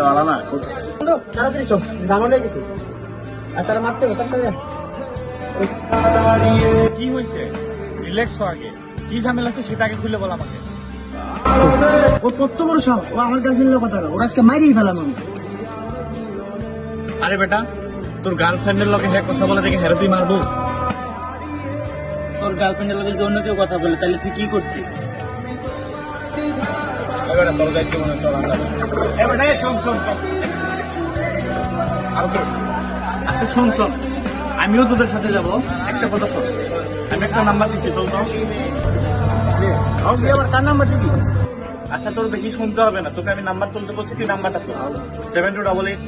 ভালো না। বন্ধু তাড়াতাড়ি চল, জামাল হয়ে গেছে আর তারা মারতে হবে তাড়াতাড়ি। কি হয়েছে? রিল্যাক্স আগে, কি ঝামেলা আছে সেটা আগে খুলে বল আমাকে। ও কত বড় সাহস, ও আমার গার্লফ্রেন্ডের কথা ওরা আজকে মাইরেই ফেলাম আমি। আরে বেটা, তোর গার্লফ্রেন্ডের লগে হ্যাঁ কথা বলে দেখে হেরে তুই মারবো? তোর গার্লফ্রেন্ডের লগে যদি অন্য কেউ কথা বলে তাহলে তুই কি করছিস? তোর দায়িত্ব মনে চল আমরা। আচ্ছা শোন, আমিও তোদের সাথে যাব। একটা কথা শোন, আমি একটা নাম্বার দিচ্ছি, চল তো। আবার কার নাম্বার দিবি? আচ্ছা তোর বেশি শুনতে হবে না, তোকে আমি নাম্বার তুলতে বলছি, তুই নাম্বারটা তুল। 7288।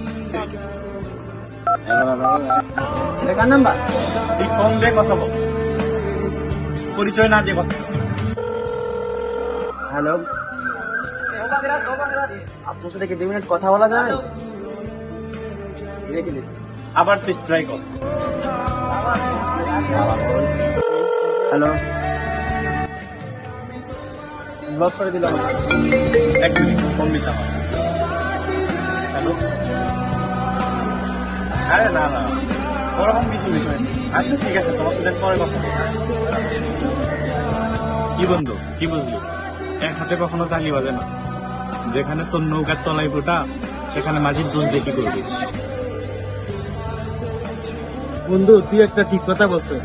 এটা কার নাম্বার? তুই ফোন দিয়ে কথা বল, পরিচয় না দিয়ে কথা। হ্যালো, আপনার সাথে কি 2 মিনিট কথা বলা যাবে? রেখে দিন। আবার তুই ট্রাই কর। হ্যালো, ব্লক করে দিলাম। এক মিনিট, ফোন দিস আমার। হ্যালো। আরে না ওরকম কিছু বিষয় নেই। আচ্ছা ঠিক আছে, তোমার সাথে পরে কথা বলবো। কি বন্ধু, কি বুঝলি? এক হাতে কখনো তালি বাজে না। যেখানে তোর নৌকার তলাই ফোটা, সেখানে মাঝির দোষ দেখি করবি। বন্ধু তুই একটা ঠিক কথা বলছিস।